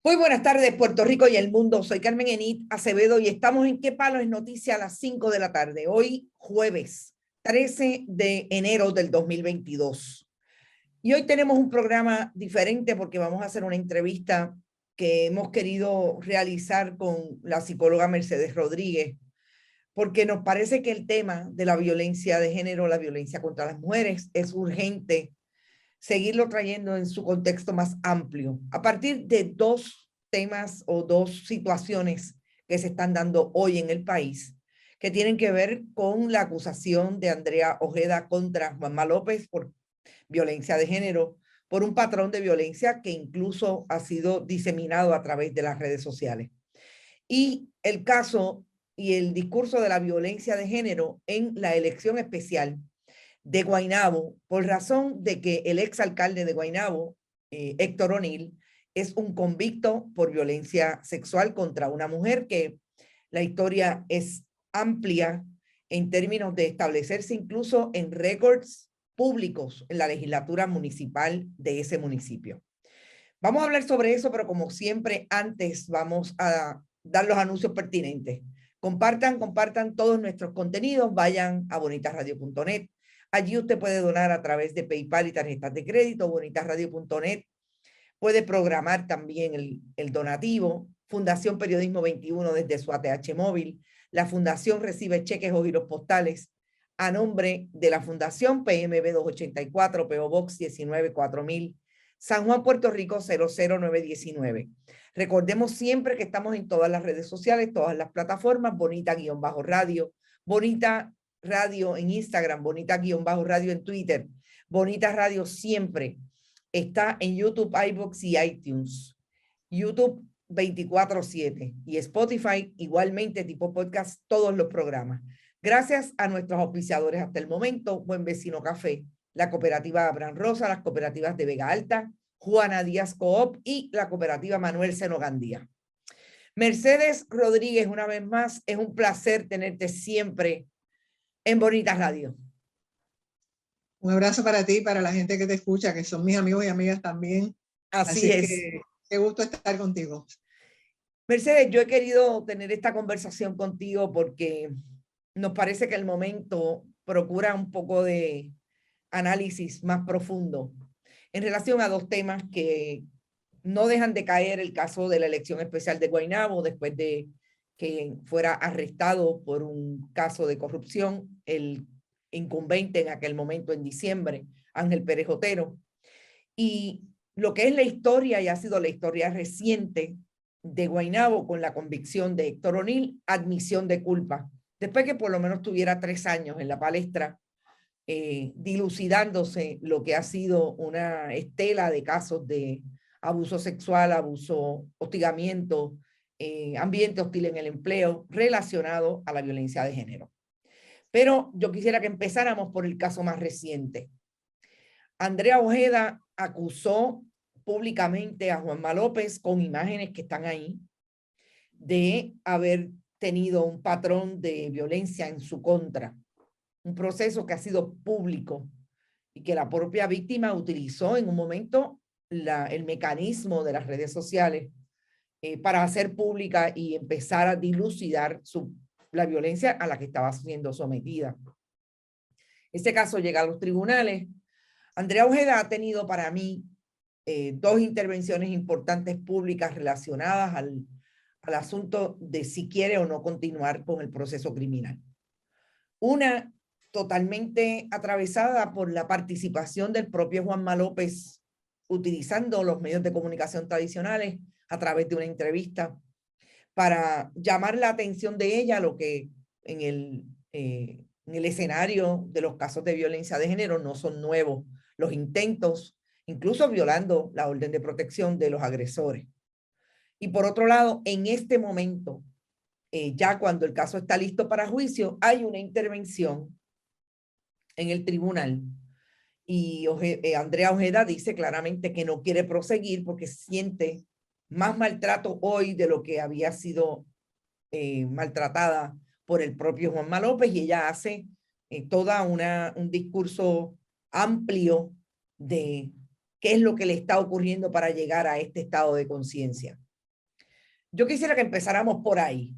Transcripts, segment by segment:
Muy buenas tardes, Puerto Rico y el mundo. Soy Carmen Enit Acevedo y estamos en ¿Qué Palo es Noticia? A las 5 de la tarde. Hoy, jueves 13 de enero del 2022. Y hoy tenemos un programa diferente porque vamos a hacer una entrevista que hemos querido realizar con la psicóloga Mercedes Rodríguez, porque nos parece que el tema de la violencia de género, la violencia contra las mujeres, es urgente seguirlo trayendo en su contexto más amplio, a partir de dos temas o dos situaciones que se están dando hoy en el país, que tienen que ver con la acusación de Andrea Ojeda contra Juanma López por violencia de género, por un patrón de violencia que incluso ha sido diseminado a través de las redes sociales. Y el caso y el discurso de la violencia de género en la elección especial de Guaynabo, por razón de que el exalcalde de Guaynabo, Héctor O'Neill, es un convicto por violencia sexual contra una mujer, que la historia es amplia en términos de establecerse incluso en récords públicos en la legislatura municipal de ese municipio. Vamos a hablar sobre eso, pero como siempre, antes vamos a dar los anuncios pertinentes. Compartan todos nuestros contenidos, vayan a bonitasradio.net. Allí usted puede donar a través de PayPal y tarjetas de crédito, bonitasradio.net. Puede programar también el donativo. Fundación Periodismo 21 desde su ATH móvil. La fundación recibe cheques o giros postales a nombre de la fundación PMB 284, PO Box 194000, San Juan, Puerto Rico 00919. Recordemos siempre que estamos en todas las redes sociales, todas las plataformas, Bonita-Radio, Bonita Radio en Instagram, Bonita-Radio en Twitter, Bonita Radio siempre está en YouTube, iVoox y iTunes. YouTube 24/7 y Spotify igualmente tipo podcast, todos los programas. Gracias a nuestros auspiciadores hasta el momento: Buen Vecino Café, la cooperativa Abraham Rosa, las cooperativas de Vega Alta, Juana Díaz Coop y la cooperativa Manuel Seno Gandía. Mercedes Rodríguez, una vez más, es un placer tenerte siempre en Bonita Radio. Un abrazo para ti y para la gente que te escucha, que son mis amigos y amigas también. Así es. Que qué gusto estar contigo. Mercedes, yo he querido tener esta conversación contigo porque nos parece que el momento procura un poco de análisis más profundo en relación a dos temas que no dejan de caer: el caso de la elección especial de Guaynabo, después de que fuera arrestado por un caso de corrupción el incumbente en aquel momento, en diciembre, Ángel Pérez Otero, y lo que es la historia, y ha sido la historia reciente de Guaynabo, con la convicción de Héctor O'Neill, admisión de culpa, después que por lo menos tuviera 3 años en la palestra, dilucidándose lo que ha sido una estela de casos de abuso sexual, abuso, hostigamiento, ambiente hostil en el empleo relacionado a la violencia de género. Pero yo quisiera que empezáramos por el caso más reciente. Andrea Ojeda acusó públicamente a Juanma López, con imágenes que están ahí, de haber tenido un patrón de violencia en su contra. Un proceso que ha sido público y que la propia víctima utilizó en un momento el mecanismo de las redes sociales para hacer pública y empezar a dilucidar la violencia a la que estaba siendo sometida. Este caso llega a los tribunales. Andrea Ojeda ha tenido para mí 2 intervenciones importantes públicas relacionadas al asunto de si quiere o no continuar con el proceso criminal. Una totalmente atravesada por la participación del propio Juanma López, utilizando los medios de comunicación tradicionales a través de una entrevista para llamar la atención de ella a lo que en el escenario de los casos de violencia de género no son nuevos: los intentos, incluso violando la orden de protección de los agresores. Y por otro lado, en este momento, ya cuando el caso está listo para juicio, hay una intervención en el tribunal y Andrea Ojeda dice claramente que no quiere proseguir porque siente más maltrato hoy de lo que había sido maltratada por el propio Juanma López, y ella hace toda un discurso amplio de qué es lo que le está ocurriendo para llegar a este estado de conciencia. Yo quisiera que empezáramos por ahí.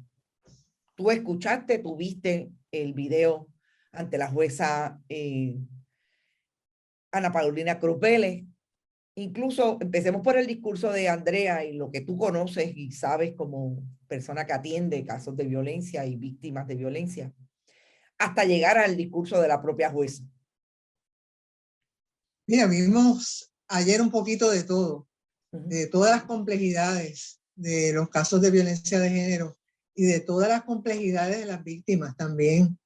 Tú escuchaste, tú viste el video ante la jueza Ana Paulina Cruz Vélez. Incluso empecemos por el discurso de Andrea y lo que tú conoces y sabes como persona que atiende casos de violencia y víctimas de violencia, hasta llegar al discurso de la propia jueza. Mira, vimos ayer un poquito de todo, de todas las complejidades de los casos de violencia de género y de todas las complejidades de las víctimas también.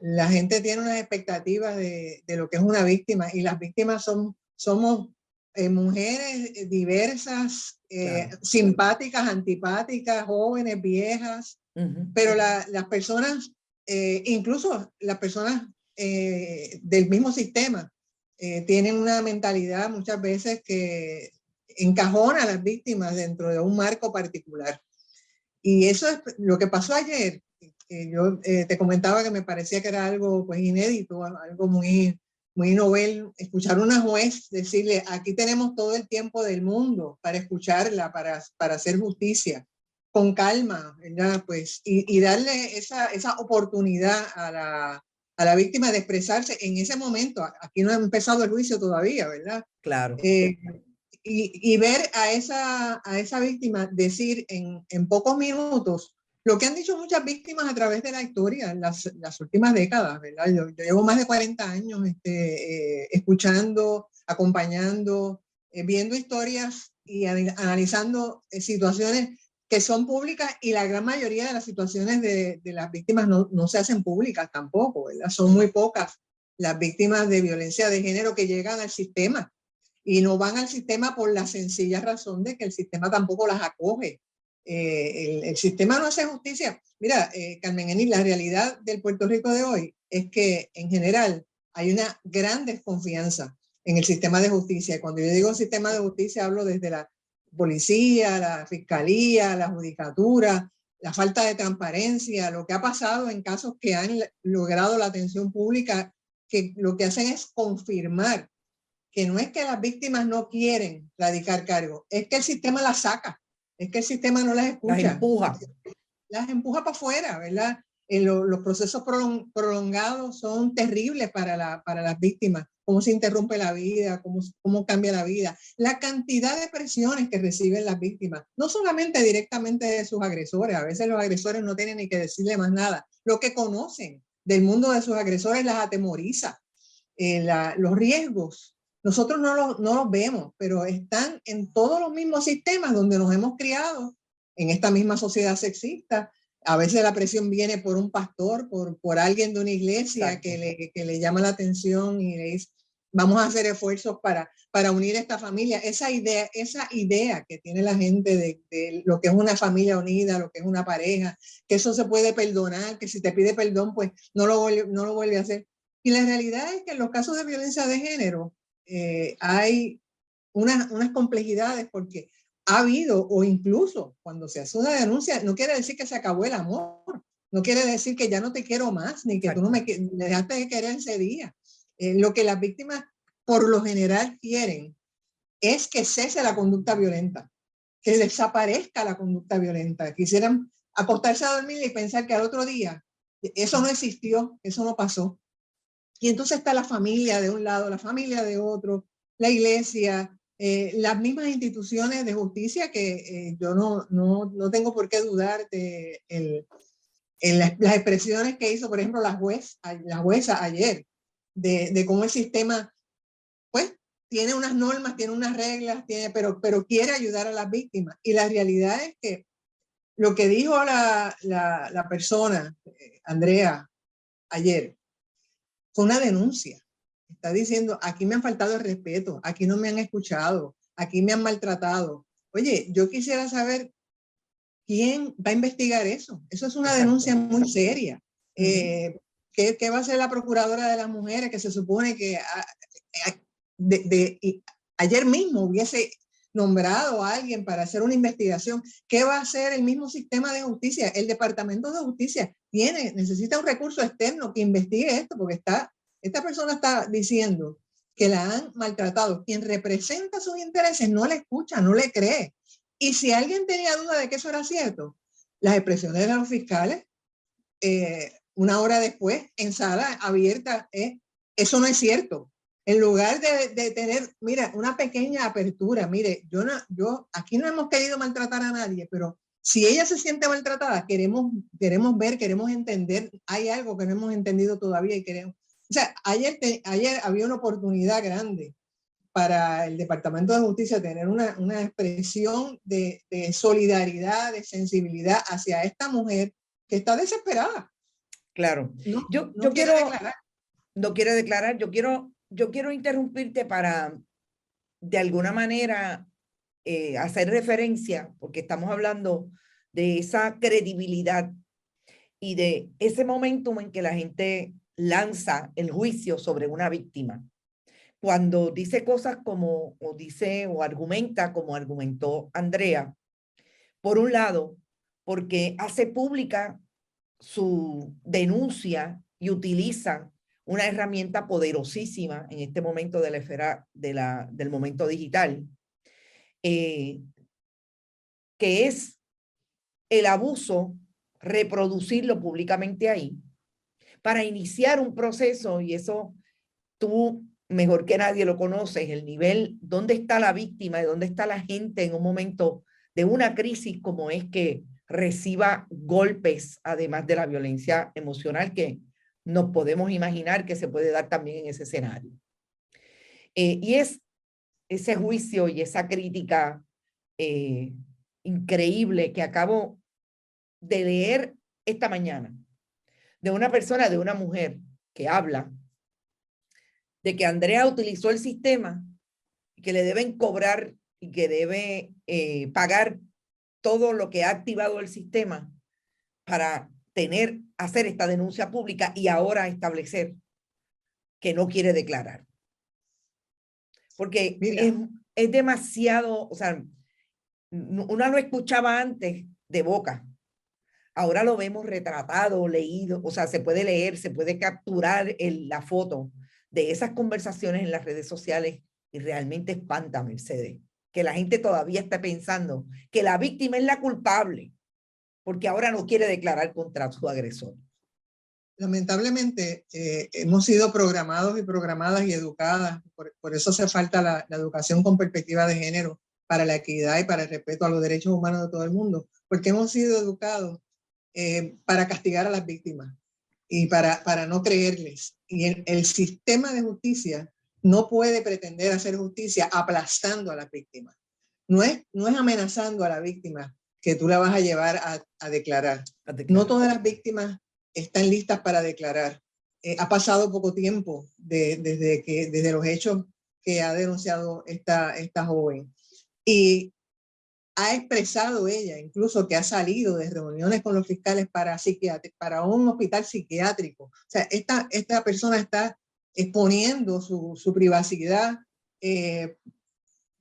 La gente tiene unas expectativas de lo que es una víctima, y las víctimas somos mujeres diversas, Claro. simpáticas, antipáticas, jóvenes, viejas, pero las personas, incluso las personas del mismo sistema, tienen una mentalidad muchas veces que encajona a las víctimas dentro de un marco particular. Y eso es lo que pasó ayer. Yo te comentaba que me parecía que era algo pues inédito, algo muy, muy novel, escuchar a una juez decirle: aquí tenemos todo el tiempo del mundo para escucharla, para hacer justicia, con calma, ¿verdad? Pues, y darle esa oportunidad a la víctima de expresarse en ese momento. Aquí no ha empezado el juicio todavía, ¿verdad? Claro. Y ver a esa víctima decir en pocos minutos lo que han dicho muchas víctimas a través de la historia, las últimas décadas, ¿verdad? Yo llevo más de 40 años escuchando, acompañando, viendo historias y analizando situaciones que son públicas, y la gran mayoría de las situaciones de las víctimas no se hacen públicas tampoco, ¿verdad? Son muy pocas las víctimas de violencia de género que llegan al sistema, y no van al sistema por la sencilla razón de que el sistema tampoco las acoge. El sistema no hace justicia. Mira, Carmen Enid, la realidad del Puerto Rico de hoy es que en general hay una gran desconfianza en el sistema de justicia. Y cuando yo digo sistema de justicia, hablo desde la policía, la fiscalía, la judicatura, la falta de transparencia, lo que ha pasado en casos que han logrado la atención pública, que lo que hacen es confirmar que no es que las víctimas no quieren radicar cargo, es que el sistema las saca, es que el sistema no las escucha. Las empuja para afuera, ¿verdad? Los procesos prolongados son terribles para las víctimas. Cómo se interrumpe la vida, cómo cambia la vida. La cantidad de presiones que reciben las víctimas, no solamente directamente de sus agresores, a veces los agresores no tienen ni que decirle más nada. Lo que conocen del mundo de sus agresores las atemoriza. Los riesgos, nosotros no los vemos, pero están en todos los mismos sistemas donde nos hemos criado, en esta misma sociedad sexista. A veces la presión viene por un pastor, por alguien de una iglesia que le llama la atención y le dice: vamos a hacer esfuerzos para unir esta familia. Esa idea que tiene la gente de lo que es una familia unida, lo que es una pareja, que eso se puede perdonar, que si te pide perdón, pues no lo vuelve a hacer. Y la realidad es que en los casos de violencia de género hay unas complejidades, porque ha habido, o incluso cuando se hace una denuncia, no quiere decir que se acabó el amor, no quiere decir que ya no te quiero más, ni que tú no me dejaste de querer ese día. Lo que las víctimas por lo general quieren es que cese la conducta violenta, que desaparezca la conducta violenta. Quisieran acostarse a dormir y pensar que al otro día eso no existió, eso no pasó. Y entonces está la familia de un lado, la familia de otro, la iglesia, las mismas instituciones de justicia, que yo no tengo por qué dudar de las expresiones que hizo, por ejemplo, la jueza ayer, de cómo el sistema, pues, tiene unas normas, tiene unas reglas, pero quiere ayudar a las víctimas. Y la realidad es que lo que dijo la persona, Andrea, ayer, fue una denuncia. Está diciendo: aquí me han faltado el respeto, aquí no me han escuchado, aquí me han maltratado. Oye, yo quisiera saber quién va a investigar eso. Eso es una denuncia muy seria. ¿Qué va a hacer la procuradora de las mujeres, que se supone que ayer mismo hubiese nombrado a alguien para hacer una investigación? ¿Qué va a hacer el mismo sistema de justicia? El Departamento de Justicia necesita un recurso externo que investigue esto, porque esta persona está diciendo que la han maltratado. Quien representa sus intereses no le escucha, no le cree. Y si alguien tenía duda de que eso era cierto, las expresiones de los fiscales, una hora después, en sala abierta, eso no es cierto. En lugar de tener, mira, una pequeña apertura, mire, yo aquí no hemos querido maltratar a nadie, pero si ella se siente maltratada, queremos ver, queremos entender, hay algo que no hemos entendido todavía y queremos. O sea, ayer había una oportunidad grande para el Departamento de Justicia tener una expresión de solidaridad, de sensibilidad hacia esta mujer que está desesperada. Claro. No, Yo no quiere declarar. No quiere declarar. Yo quiero interrumpirte para, de alguna manera, hacer referencia, porque estamos hablando de esa credibilidad y de ese momentum en que la gente lanza el juicio sobre una víctima. Cuando dice cosas como, o dice o argumenta como argumentó Andrea, por un lado, porque hace pública su denuncia y utiliza una herramienta poderosísima en este momento de la esfera del momento digital, que es el abuso, reproducirlo públicamente ahí, para iniciar un proceso, y eso tú mejor que nadie lo conoces, el nivel, dónde está la víctima y dónde está la gente en un momento de una crisis como es que reciba golpes, además de la violencia emocional que nos podemos imaginar que se puede dar también en ese escenario. Y es ese juicio y esa crítica increíble que acabo de leer esta mañana de una persona, de una mujer que habla de que Andrea utilizó el sistema, que le deben cobrar y que debe pagar todo lo que ha activado el sistema para hacer esta denuncia pública y ahora establecer que no quiere declarar. Porque es demasiado, o sea, uno lo escuchaba antes de boca, ahora lo vemos retratado, leído, o sea, se puede leer, se puede capturar la foto de esas conversaciones en las redes sociales y realmente espanta, Mercedes, que la gente todavía está pensando que la víctima es la culpable porque ahora no quiere declarar contra su agresor. Lamentablemente hemos sido programados y programadas y educadas, por eso hace falta la educación con perspectiva de género para la equidad y para el respeto a los derechos humanos de todo el mundo, porque hemos sido educados para castigar a las víctimas y para no creerles. Y el sistema de justicia no puede pretender hacer justicia aplastando a las víctimas. No es amenazando a la víctima que tú la vas a llevar a declarar. No todas las víctimas están listas para declarar. Ha pasado poco tiempo desde los hechos que ha denunciado esta joven. Y ha expresado ella incluso que ha salido de reuniones con los fiscales para un hospital psiquiátrico. O sea, esta persona está exponiendo su privacidad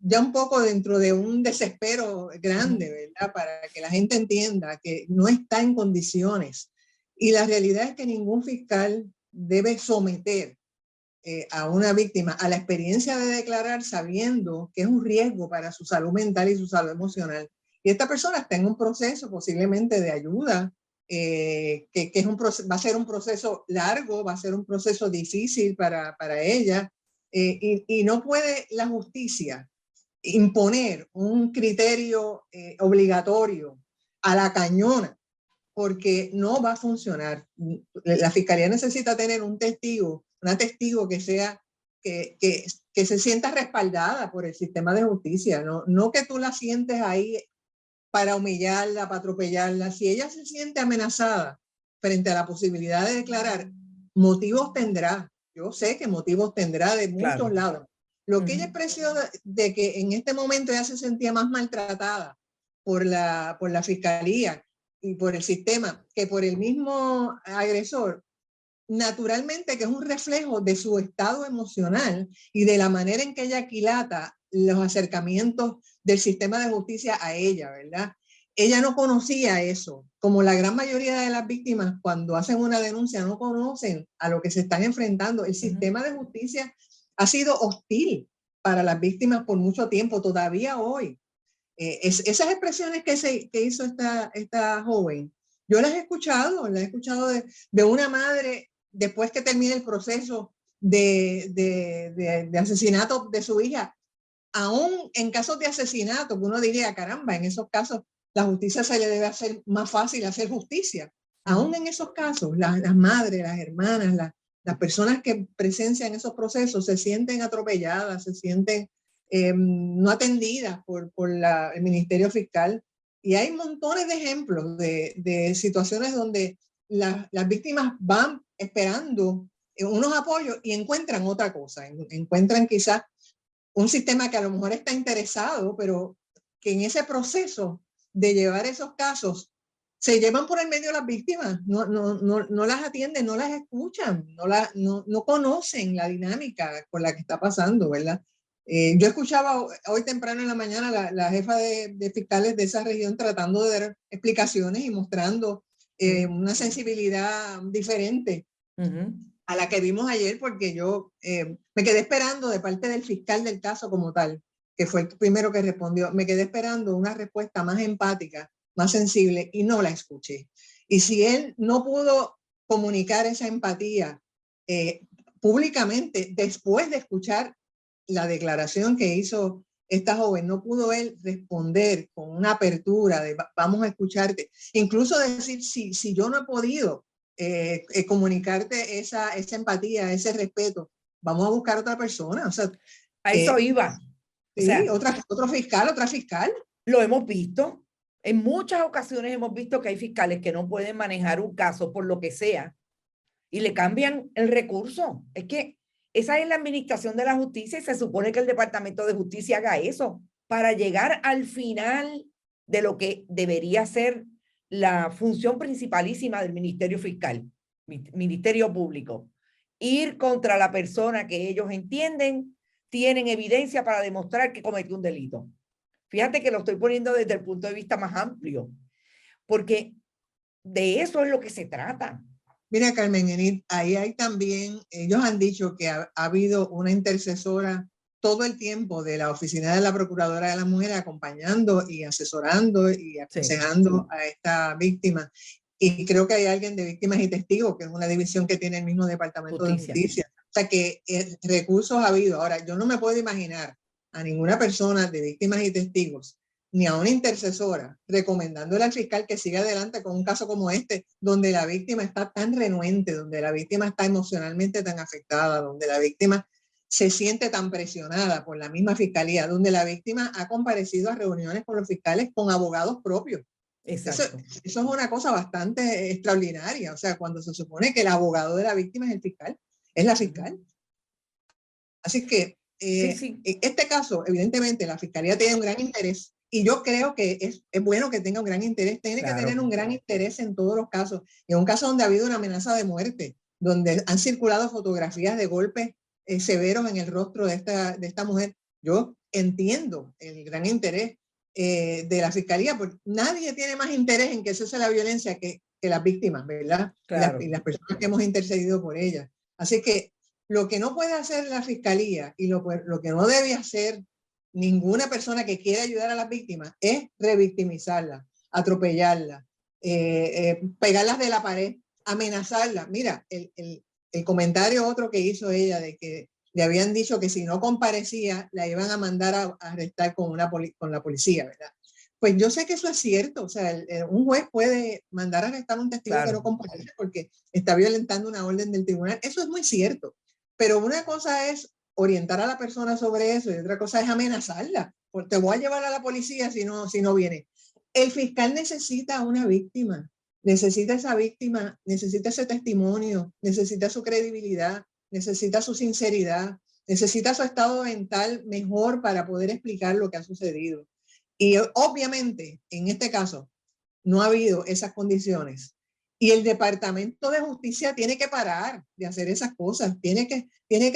ya un poco dentro de un desespero grande, ¿verdad? Para que la gente entienda que no está en condiciones. Y la realidad es que ningún fiscal debe someter a una víctima a la experiencia de declarar sabiendo que es un riesgo para su salud mental y su salud emocional. Y esta persona está en un proceso posiblemente de ayuda, que es va a ser un proceso largo, va a ser un proceso difícil para ella, y no puede la justicia imponer un criterio obligatorio a la cañona, porque no va a funcionar. La fiscalía necesita tener una testigo que sea, que se sienta respaldada por el sistema de justicia, no que tú la sientes ahí para humillarla, para atropellarla. Si ella se siente amenazada frente a la posibilidad de declarar, motivos tendrá. Yo sé que motivos tendrá de muchos lados. Lo que ella expresó de que en este momento ella se sentía más maltratada por la fiscalía y por el sistema que por el mismo agresor, naturalmente que es un reflejo de su estado emocional y de la manera en que ella aquilata los acercamientos del sistema de justicia a ella, ¿verdad? Ella no conocía eso, como la gran mayoría de las víctimas cuando hacen una denuncia no conocen a lo que se están enfrentando. El sistema de justicia ha sido hostil para las víctimas por mucho tiempo, todavía hoy. esas expresiones que hizo esta joven, yo las he escuchado de una madre después que termine el proceso de asesinato de su hija, aún en casos de asesinato, que uno diría, caramba, en esos casos la justicia se le debe hacer más fácil hacer justicia. Aún en esos casos, las madres, las hermanas, las personas que presencian esos procesos se sienten atropelladas, se sienten no atendidas por el Ministerio Fiscal. Y hay montones de ejemplos de situaciones donde las víctimas van esperando unos apoyos y encuentran otra cosa, encuentran quizás un sistema que a lo mejor está interesado, pero que en ese proceso de llevar esos casos se llevan por el medio las víctimas, no las atienden, no las escuchan, no conocen la dinámica con la que está pasando, ¿verdad? Yo escuchaba hoy temprano en la mañana la jefa de fiscales de esa región tratando de dar explicaciones y mostrando una sensibilidad diferente a la que vimos ayer, porque yo me quedé esperando de parte del fiscal del caso como tal, que fue el primero que respondió, me quedé esperando una respuesta más empática, más sensible, y no la escuché. Y si él no pudo comunicar esa empatía públicamente, después de escuchar la declaración que hizo esta joven, no pudo él responder con una apertura de vamos a escucharte, incluso decir si yo no he podido comunicarte esa empatía, ese respeto, vamos a buscar otra persona. O sea, a eso iba. Sí, o sea, otra fiscal. Lo hemos visto. En muchas ocasiones hemos visto que hay fiscales que no pueden manejar un caso por lo que sea y le cambian el recurso. Es que esa es la administración de la justicia y se supone que el Departamento de Justicia haga eso para llegar al final de lo que debería ser la función principalísima del Ministerio Fiscal, Ministerio Público. Ir contra la persona que ellos entienden, tienen evidencia para demostrar que cometió un delito. Fíjate que lo estoy poniendo desde el punto de vista más amplio, porque de eso es lo que se trata. Mira, Carmen Enid, ahí hay también, ellos han dicho que ha habido una intercesora todo el tiempo de la Oficina de la Procuradora de la Mujer acompañando y asesorando y aconsejando a esta víctima. Y creo que hay alguien de víctimas y testigos, que es una división que tiene el mismo Departamento de Justicia. O sea que recursos ha habido. Ahora, yo no me puedo imaginar a ninguna persona de víctimas y testigos ni a una intercesora recomendándole al fiscal que siga adelante con un caso como este, donde la víctima está tan renuente, donde la víctima está emocionalmente tan afectada, donde la víctima se siente tan presionada por la misma fiscalía, donde la víctima ha comparecido a reuniones con los fiscales con abogados propios. Exacto. Eso es una cosa bastante extraordinaria. O sea, cuando se supone que el abogado de la víctima es el fiscal, es la fiscal. Así que en este caso, evidentemente, la fiscalía tiene un gran interés. Y yo creo que es bueno que tenga un gran interés, tiene que tener un gran interés en todos los casos. En un caso donde ha habido una amenaza de muerte, donde han circulado fotografías de golpes severos en el rostro de esta mujer, yo entiendo el gran interés de la fiscalía, porque nadie tiene más interés en que cese la violencia que las víctimas, ¿verdad? Claro. Y las personas que hemos intercedido por ellas. Así que lo que no puede hacer la fiscalía y lo que no debe hacer ninguna persona que quiera ayudar a las víctimas es revictimizarlas, atropellarlas, pegarlas de la pared, amenazarlas. Mira, el comentario otro que hizo ella de que le habían dicho que si no comparecía la iban a mandar a arrestar con la policía, ¿verdad? Pues yo sé que eso es cierto. O sea, un juez puede mandar a arrestar a un testigo que no comparece porque está violentando una orden del tribunal. Eso es muy cierto. Pero una cosa es orientar a la persona sobre eso y otra cosa es amenazarla. Te voy a llevar a la policía si no viene. El fiscal necesita a una víctima, necesita esa víctima, necesita ese testimonio, necesita su credibilidad, necesita su sinceridad, necesita su estado mental mejor para poder explicar lo que ha sucedido. Y obviamente, en este caso, no ha habido esas condiciones. Y el Departamento de Justicia tiene que parar de hacer esas cosas, tiene que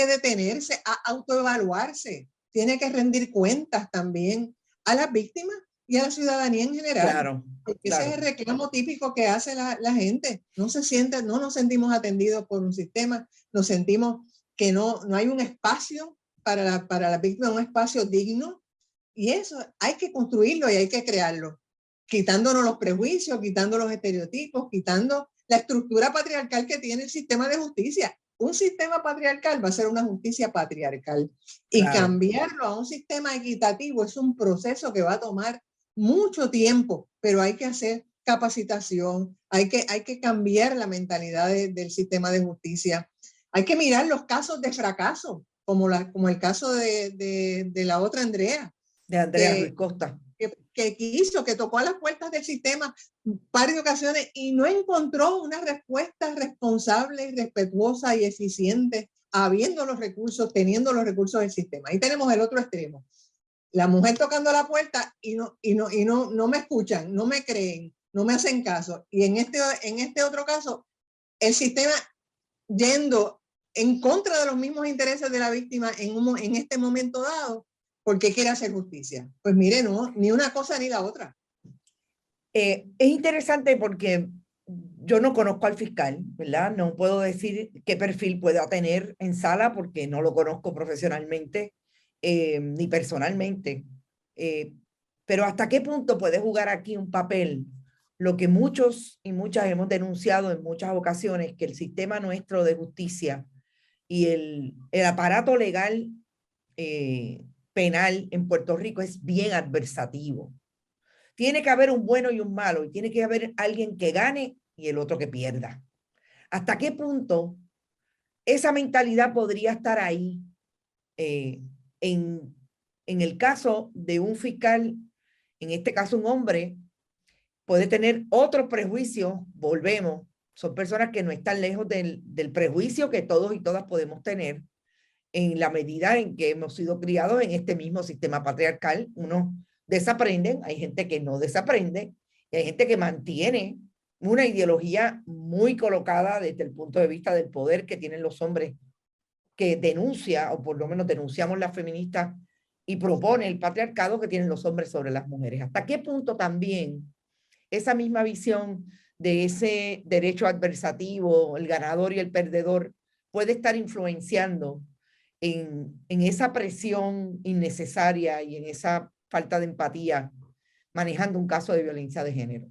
detenerse a autoevaluarse, tiene que rendir cuentas también a las víctimas y a la ciudadanía en general. Claro, porque ese es el reclamo típico que hace la gente. No nos sentimos atendidos por un sistema, nos sentimos que no hay un espacio para la víctima, un espacio digno. Y eso hay que construirlo y hay que crearlo, quitándonos los prejuicios, quitando los estereotipos, quitando la estructura patriarcal que tiene el sistema de justicia. Un sistema patriarcal va a ser una justicia patriarcal. Y Claro. cambiarlo a un sistema equitativo es un proceso que va a tomar mucho tiempo, pero hay que hacer capacitación, hay que cambiar la mentalidad del sistema de justicia. Hay que mirar los casos de fracaso, como el caso de la otra Andrea. De Andrea Ruiz Costa. Que quiso, que tocó a las puertas del sistema un par de ocasiones y no encontró una respuesta responsable, respetuosa y eficiente, habiendo los recursos, teniendo los recursos del sistema. Ahí tenemos el otro extremo. La mujer tocando la puerta y no me escuchan, no me creen, no me hacen caso. Y en este otro caso, el sistema yendo en contra de los mismos intereses de la víctima en este momento dado, porque quiere hacer justicia. Pues mire, no, ni una cosa ni la otra. Es interesante porque yo no conozco al fiscal, ¿verdad? No puedo decir qué perfil pueda tener en sala porque no lo conozco profesionalmente ni personalmente. Pero ¿hasta qué punto puede jugar aquí un papel? Lo que muchos y muchas hemos denunciado en muchas ocasiones, que el sistema nuestro de justicia y el aparato legal penal en Puerto Rico es bien adversativo. Tiene que haber un bueno y un malo, y tiene que haber alguien que gane y el otro que pierda. ¿Hasta qué punto esa mentalidad podría estar ahí en el caso de un fiscal, en este caso un hombre, puede tener otros prejuicios? Volvemos, son personas que no están lejos del prejuicio que todos y todas podemos tener en la medida en que hemos sido criados en este mismo sistema patriarcal. Unos desaprenden, hay gente que no desaprende, y hay gente que mantiene una ideología muy colocada desde el punto de vista del poder que tienen los hombres, que denuncia, o por lo menos denunciamos las feministas, y propone el patriarcado que tienen los hombres sobre las mujeres. ¿Hasta qué punto también esa misma visión de ese derecho adversativo, el ganador y el perdedor, puede estar influenciando en esa presión innecesaria y en esa falta de empatía manejando un caso de violencia de género?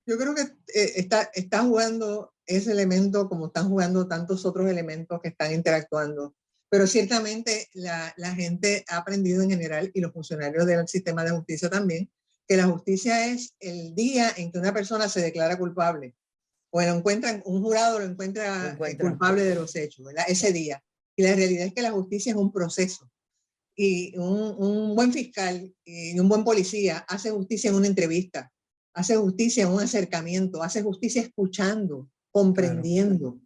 Yo creo que está jugando ese elemento como están jugando tantos otros elementos que están interactuando. Pero ciertamente la gente ha aprendido en general, y los funcionarios del sistema de justicia también, que la justicia es el día en que una persona se declara culpable o lo encuentran, un jurado lo encuentra culpable de los hechos, ¿verdad? Ese día. Y la realidad es que la justicia es un proceso. Y un buen fiscal y un buen policía hace justicia en una entrevista, hace justicia en un acercamiento, hace justicia escuchando, comprendiendo,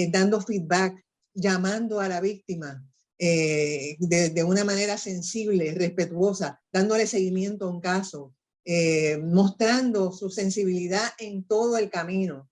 dando feedback, llamando a la víctima de una manera sensible, respetuosa, dándole seguimiento a un caso, mostrando su sensibilidad en todo el camino.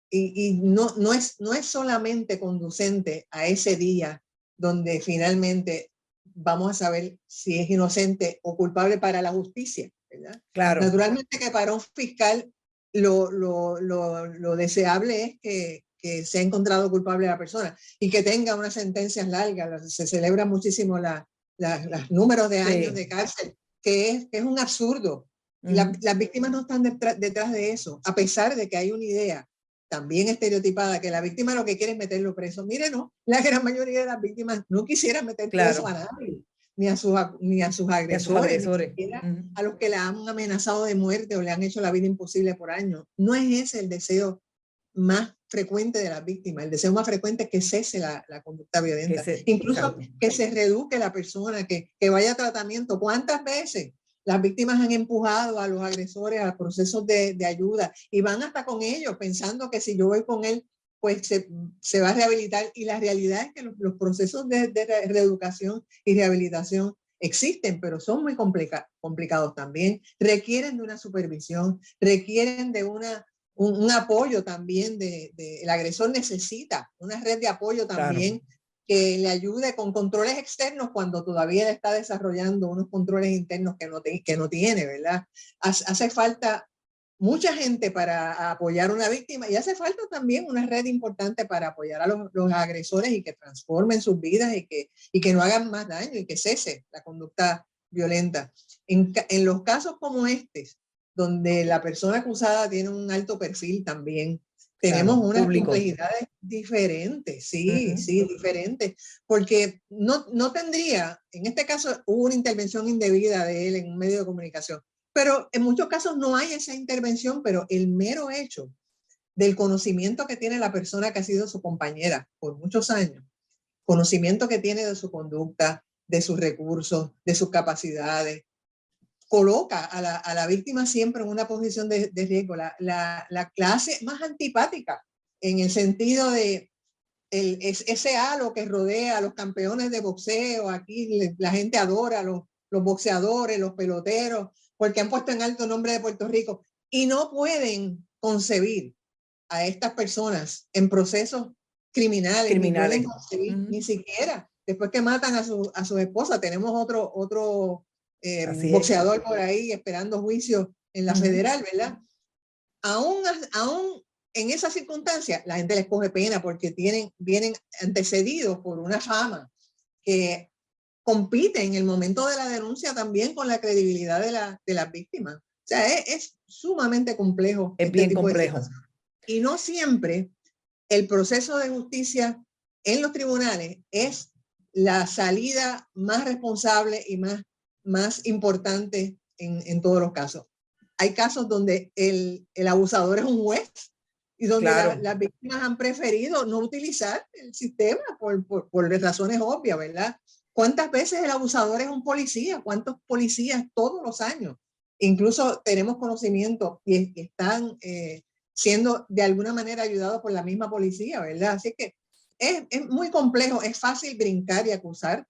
Y no es solamente conducente a ese día donde finalmente vamos a saber si es inocente o culpable para la justicia, ¿verdad? Claro. Naturalmente que para un fiscal lo deseable es que sea encontrado culpable la persona y que tenga unas sentencias largas. Se celebra muchísimo los números de años de cárcel, que es un absurdo. Las víctimas no están detrás de eso, a pesar de que hay una idea también estereotipada, que la víctima lo que quiere es meterlo preso. Mire, no, la gran mayoría de las víctimas no quisieran meter preso a nadie, ni a sus agresores, ni siquiera a los que la han amenazado de muerte o le han hecho la vida imposible por años. No es ese el deseo más frecuente de las víctimas. El deseo más frecuente es que cese la conducta violenta. Incluso que se reeduque la persona, que vaya a tratamiento. ¿Cuántas veces las víctimas han empujado a los agresores a procesos de ayuda y van hasta con ellos pensando que si yo voy con él, pues se va a rehabilitar? Y la realidad es que los procesos de reeducación y rehabilitación existen, pero son muy complicados también. Requieren de una supervisión, requieren de un apoyo también. El agresor necesita una red de apoyo también, que le ayude con controles externos cuando todavía está desarrollando unos controles internos que no tiene, ¿verdad? Hace falta mucha gente para apoyar a una víctima, y hace falta también una red importante para apoyar a los agresores y que transformen sus vidas y que no hagan más daño y que cese la conducta violenta. En los casos como este, donde la persona acusada tiene un alto perfil también, tenemos unas complejidades diferentes, sí, sí, diferentes, porque no tendría, en este caso hubo una intervención indebida de él en un medio de comunicación, pero en muchos casos no hay esa intervención, pero el mero hecho del conocimiento que tiene la persona que ha sido su compañera por muchos años, conocimiento que tiene de su conducta, de sus recursos, de sus capacidades, coloca a la víctima siempre en una posición de riesgo, la clase más antipática, en el sentido de ese halo que rodea a los campeones de boxeo. Aquí la gente adora a los boxeadores, los peloteros, porque han puesto en alto el nombre de Puerto Rico, y no pueden concebir a estas personas en procesos criminales. Ni pueden concebir, ni siquiera después que matan a su esposa. Tenemos otro boxeador por ahí esperando juicio en la federal, ¿verdad? Aún en esas circunstancias, la gente les coge pena porque vienen antecedidos por una fama que compite en el momento de la denuncia también con la credibilidad de las víctimas. O sea, es sumamente complejo. Es bien complejo. Y no siempre el proceso de justicia en los tribunales es la salida más responsable y más importante en todos los casos. Hay casos donde el abusador es un juez y donde las víctimas han preferido no utilizar el sistema por razones obvias, ¿verdad? ¿Cuántas veces el abusador es un policía? ¿Cuántos policías todos los años? Incluso tenemos conocimiento y están siendo de alguna manera ayudados por la misma policía, ¿verdad? Así que es muy complejo, es fácil brincar y acusar.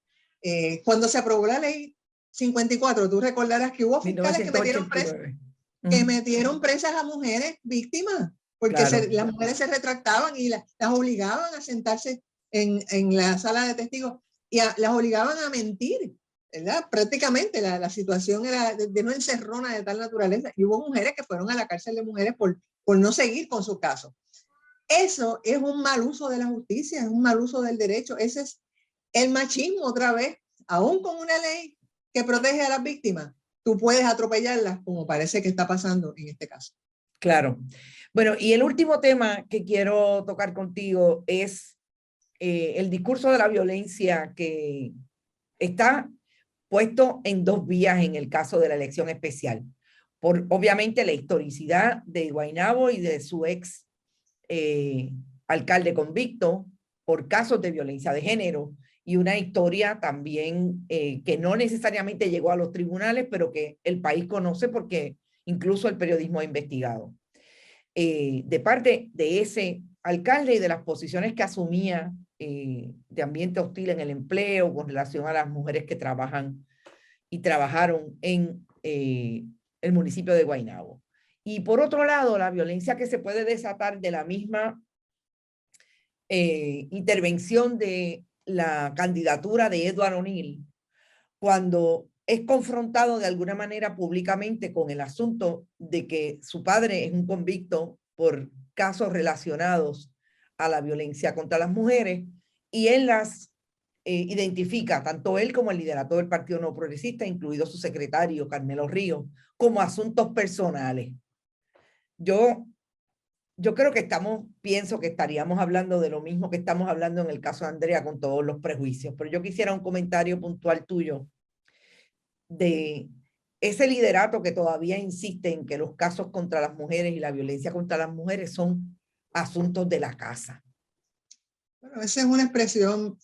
Cuando se aprobó la ley 54, tú recordarás que hubo fiscales que metieron presas a mujeres víctimas, porque las mujeres se retractaban y las obligaban a sentarse en la sala de testigos y las obligaban a mentir, ¿verdad? Prácticamente la situación era de una encerrona de tal naturaleza, y hubo mujeres que fueron a la cárcel de mujeres por no seguir con su caso. Eso es un mal uso de la justicia, es un mal uso del derecho. Ese es el machismo otra vez. Aún con una ley que protege a las víctimas, tú puedes atropellarlas, como parece que está pasando en este caso. Claro. Bueno, y el último tema que quiero tocar contigo es el discurso de la violencia, que está puesto en dos vías en el caso de la elección especial. Por obviamente la historicidad de Guaynabo y de su ex alcalde convicto por casos de violencia de género, y una historia también que no necesariamente llegó a los tribunales, pero que el país conoce porque incluso el periodismo ha investigado. De parte de ese alcalde y de las posiciones que asumía de ambiente hostil en el empleo con relación a las mujeres que trabajan y trabajaron en el municipio de Guaynabo. Y por otro lado, la violencia que se puede desatar de la misma intervención de la candidatura de Edward O'Neill, cuando es confrontado de alguna manera públicamente con el asunto de que su padre es un convicto por casos relacionados a la violencia contra las mujeres, y él las identifica, tanto él como el liderato del Partido No Progresista, incluido su secretario Carmelo Ríos, como asuntos personales. Yo creo que pienso que estaríamos hablando de lo mismo que estamos hablando en el caso de Andrea, con todos los prejuicios, pero yo quisiera un comentario puntual tuyo de ese liderato que todavía insiste en que los casos contra las mujeres y la violencia contra las mujeres son asuntos de la casa. Bueno, esa es una expresión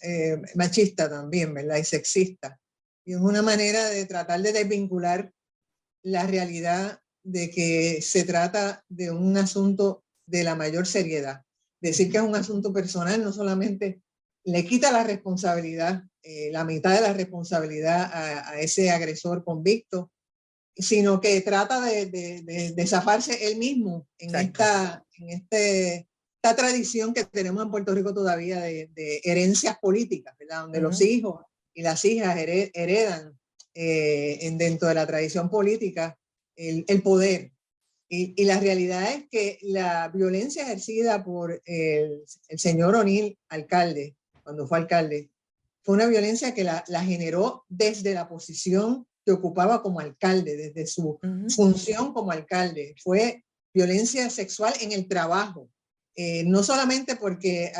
machista también, ¿verdad? Y sexista. Y es una manera de tratar de desvincular la realidad de que se trata de un asunto de la mayor seriedad. Decir que es un asunto personal no solamente le quita la responsabilidad, la mitad de la responsabilidad a ese agresor convicto, sino que trata de zafarse él mismo en esta tradición que tenemos en Puerto Rico todavía de herencias políticas, ¿verdad? Donde los hijos y las hijas heredan dentro de la tradición política el poder. Y la realidad es que la violencia ejercida por el señor O'Neill, alcalde, cuando fue alcalde, fue una violencia que la generó desde la posición que ocupaba como alcalde, desde su función como alcalde. Fue violencia sexual en el trabajo. No solamente porque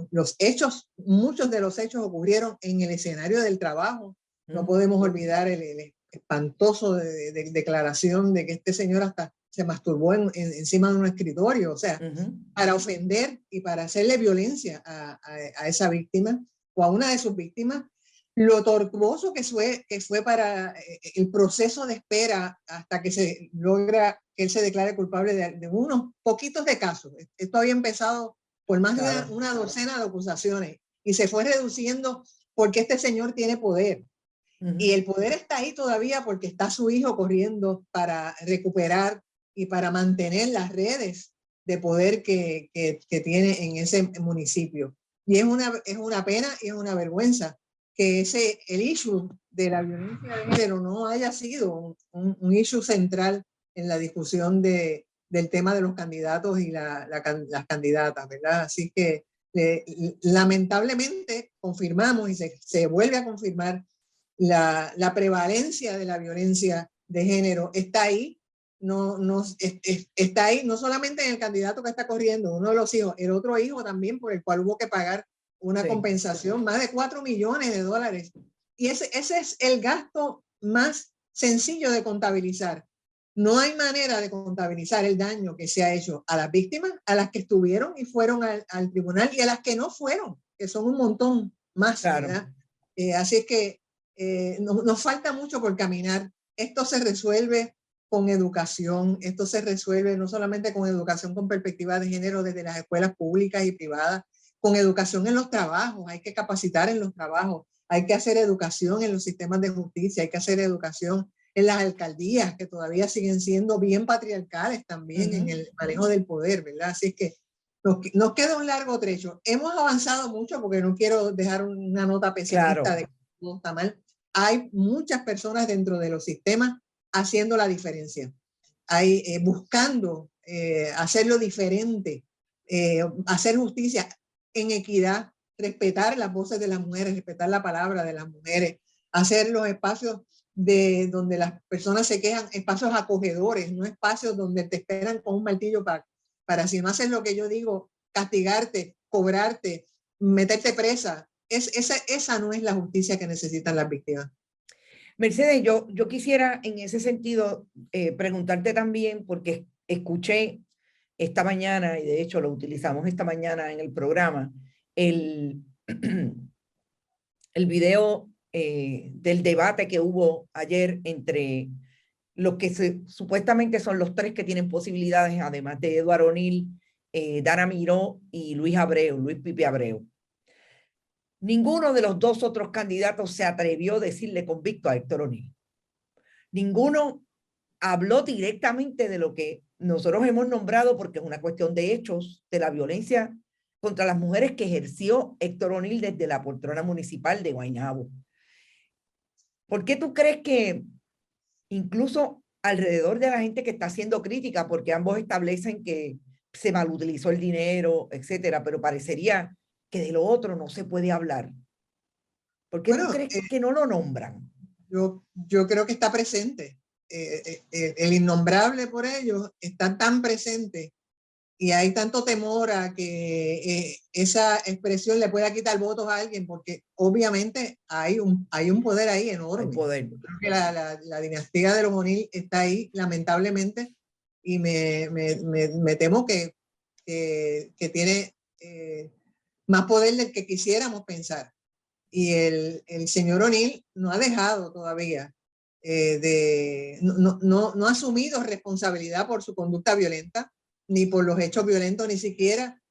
los hechos, muchos de los hechos ocurrieron en el escenario del trabajo. No podemos olvidar el espantoso declaración de que este señor hasta se masturbó encima de un escritorio, o sea, para ofender y para hacerle violencia a esa víctima o a una de sus víctimas. Lo tortuoso que fue para el proceso de espera hasta que se logra que él se declare culpable de unos poquitos de casos. Esto había empezado por más de una docena de acusaciones y se fue reduciendo porque este señor tiene poder. Y el poder está ahí todavía porque está su hijo corriendo para recuperar y para mantener las redes de poder que tiene en ese municipio. Y es una pena y es una vergüenza que el issue de la violencia de género no haya sido un issue central en la discusión del tema de los candidatos y las candidatas, ¿verdad? Así que lamentablemente confirmamos y se vuelve a confirmar la prevalencia de la violencia de género está ahí, está ahí no solamente en el candidato que está corriendo, uno de los hijos, el otro hijo también por el cual hubo que pagar una compensación, más de $4 millones. Y ese es el gasto más sencillo de contabilizar. No hay manera de contabilizar el daño que se ha hecho a las víctimas, a las que estuvieron y fueron al tribunal y a las que no fueron, que son un montón más, ¿verdad? Así es que nos falta mucho por caminar. Esto se resuelve con educación, esto se resuelve no solamente con educación con perspectiva de género desde las escuelas públicas y privadas, con educación en los trabajos, hay que capacitar en los trabajos, hay que hacer educación en los sistemas de justicia, hay que hacer educación en las alcaldías, que todavía siguen siendo bien patriarcales también en el manejo del poder, ¿verdad? Así es que nos queda un largo trecho. Hemos avanzado mucho porque no quiero dejar una nota pesimista de que todo está mal. Hay muchas personas dentro de los sistemas haciendo la diferencia, buscando hacerlo diferente, hacer justicia en equidad, respetar las voces de las mujeres, respetar la palabra de las mujeres, hacer los espacios donde las personas se quejan, espacios acogedores, no espacios donde te esperan con un martillo para si no haces lo que yo digo, castigarte, cobrarte, meterte presa. Esa no es la justicia que necesitan las víctimas. Mercedes, yo quisiera en ese sentido preguntarte también, porque escuché esta mañana, y de hecho lo utilizamos esta mañana en el programa, el video del debate que hubo ayer entre los que supuestamente son los tres que tienen posibilidades, además de Eduardo O'Neill, Dana Miró y Luis Pipe Abreu. Ninguno de los dos otros candidatos se atrevió a decirle convicto a Héctor O'Neill. Ninguno habló directamente de lo que nosotros hemos nombrado, porque es una cuestión de hechos, de la violencia contra las mujeres que ejerció Héctor O'Neill desde la poltrona municipal de Guaynabo. ¿Por qué tú crees que incluso alrededor de la gente que está haciendo crítica, porque ambos establecen que se malutilizó el dinero, etcétera, pero parecería que de lo otro no se puede hablar? ¿Por qué tú crees que no lo nombran? Yo creo que está presente. El innombrable por ellos está tan presente y hay tanto temor a que esa expresión le pueda quitar votos a alguien, porque obviamente hay un poder ahí enorme. Hay poder. Creo que la dinastía de los O'Neill está ahí, lamentablemente, y me temo que tiene más poder del que quisiéramos pensar. Y el señor O'Neill no ha dejado todavía no ha asumido responsabilidad por su conducta violenta, ni por los hechos violentos, ni siquiera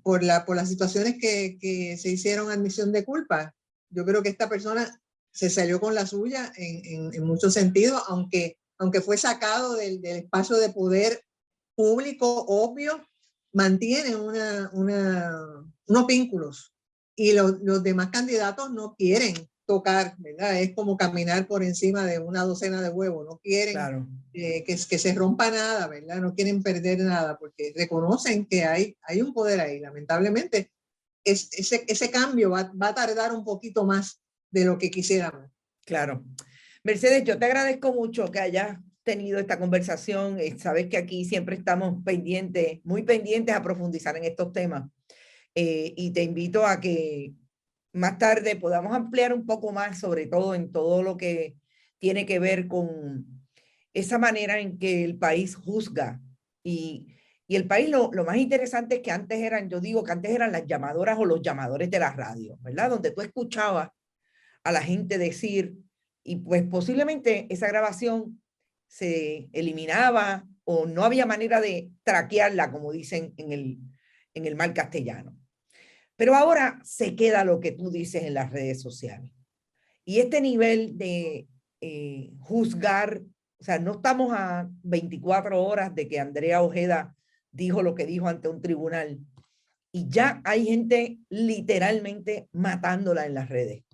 por las situaciones que se hicieron admisión de culpa. Yo creo que esta persona se salió con la suya en muchos sentidos, aunque fue sacado del espacio de poder público obvio, mantiene unos vínculos. Y los demás candidatos no quieren tocar, ¿verdad? Es como caminar por encima de una docena de huevos, no quieren que se rompa nada, ¿verdad? No quieren perder nada porque reconocen que hay un poder ahí. Lamentablemente, ese cambio va a tardar un poquito más de lo que quisiéramos. Claro. Mercedes, yo te agradezco mucho que hayas tenido esta conversación. Sabes que aquí siempre estamos pendientes, muy pendientes a profundizar en estos temas. Y te invito a que más tarde podamos ampliar un poco más, sobre todo en todo lo que tiene que ver con esa manera en que el país juzga. Y el país, lo más interesante es que antes eran, yo digo que antes eran las llamadoras o los llamadores de la radio, ¿verdad? Donde tú escuchabas a la gente decir, y pues posiblemente esa grabación se eliminaba o no había manera de traquearla, como dicen en el mal castellano. Pero ahora se queda lo que tú dices en las redes sociales. Y este nivel de juzgar, o sea, no estamos a 24 horas de que Andrea Ojeda dijo lo que dijo ante un tribunal. Y ya hay gente literalmente matándola en las redes.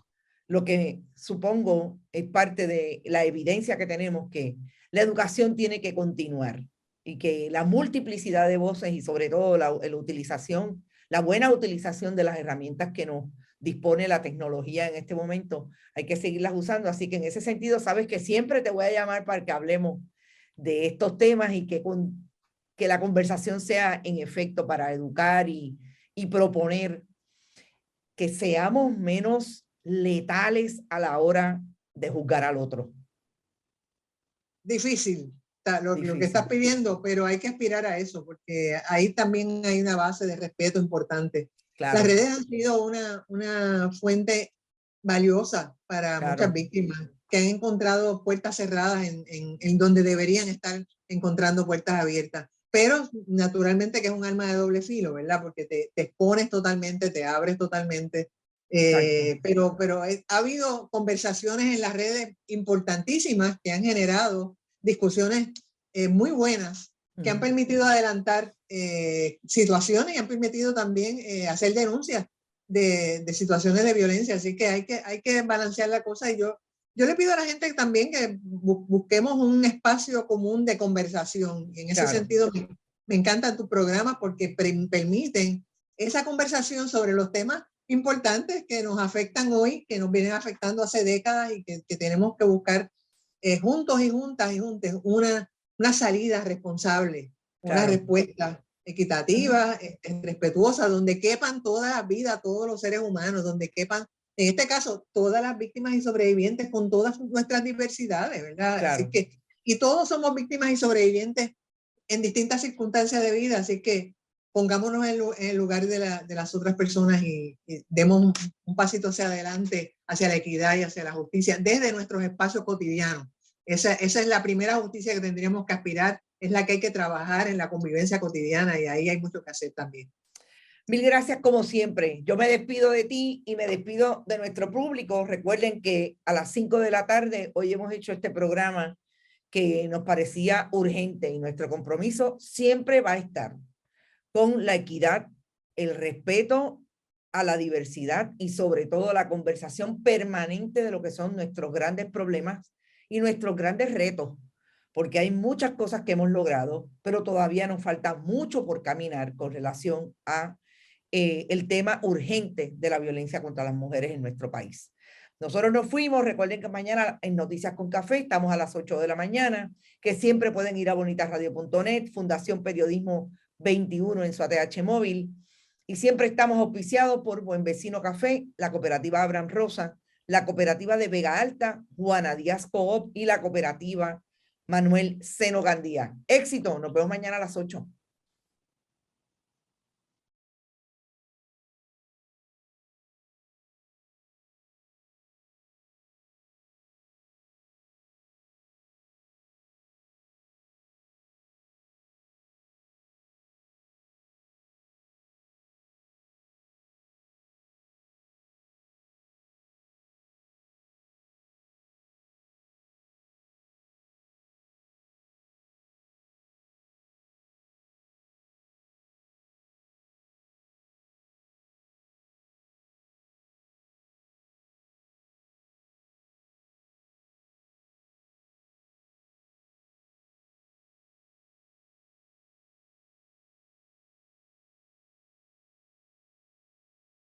Lo que supongo es parte de la evidencia que tenemos que la educación tiene que continuar y que la multiplicidad de voces y sobre todo la utilización, la buena utilización de las herramientas que nos dispone la tecnología en este momento, hay que seguirlas usando. Así que en ese sentido, sabes que siempre te voy a llamar para que hablemos de estos temas y que la conversación sea en efecto para educar y proponer que seamos menos letales a la hora de juzgar al otro. Difícil lo que estás Difícil. pidiendo, pero hay que aspirar a eso, porque ahí también hay una base de respeto importante. Claro, Las redes han sido una fuente valiosa para muchas claro, víctimas que han encontrado puertas cerradas en donde deberían estar encontrando puertas abiertas. Pero naturalmente que es un arma de doble filo, ¿verdad? Porque te expones totalmente, te abres totalmente. Pero ha habido conversaciones en las redes importantísimas que han generado discusiones muy buenas que han permitido adelantar situaciones y han permitido también hacer denuncias de situaciones de violencia. Así que hay que balancear la cosa. Y yo le pido a la gente también que busquemos un espacio común de conversación. Y en ese claro. sentido me encantan tus programas porque permiten esa conversación sobre los temas importantes que nos afectan hoy, que nos vienen afectando hace décadas y que tenemos que buscar juntos y juntas y juntos una salida responsable, una Claro. respuesta equitativa, respetuosa, donde quepan toda la vida, todos los seres humanos, donde quepan, en este caso, todas las víctimas y sobrevivientes con todas nuestras diversidades, ¿verdad? Claro. Así que, y todos somos víctimas y sobrevivientes en distintas circunstancias de vida, así que pongámonos en el lugar de las otras personas y demos un pasito hacia adelante, hacia la equidad y hacia la justicia desde nuestros espacios cotidianos. Esa es la primera justicia que tendríamos que aspirar, es la que hay que trabajar en la convivencia cotidiana y ahí hay mucho que hacer también. Mil gracias como siempre. Yo me despido de ti y me despido de nuestro público. Recuerden que a las 5 de la tarde hoy hemos hecho este programa que nos parecía urgente y nuestro compromiso siempre va a estar con la equidad, el respeto a la diversidad y sobre todo la conversación permanente de lo que son nuestros grandes problemas y nuestros grandes retos, porque hay muchas cosas que hemos logrado, pero todavía nos falta mucho por caminar con relación a el tema urgente de la violencia contra las mujeres en nuestro país. Nosotros nos fuimos, recuerden que mañana en Noticias con Café estamos a las 8 de la mañana, que siempre pueden ir a bonitasradio.net, Fundación Periodismo 21 en su ATH móvil, y siempre estamos auspiciados por Buen Vecino Café, la cooperativa Abraham Rosa, la cooperativa de Vega Alta, Juana Díaz Coop y la cooperativa Manuel Seno Gandía. Éxito, nos vemos mañana a las 8.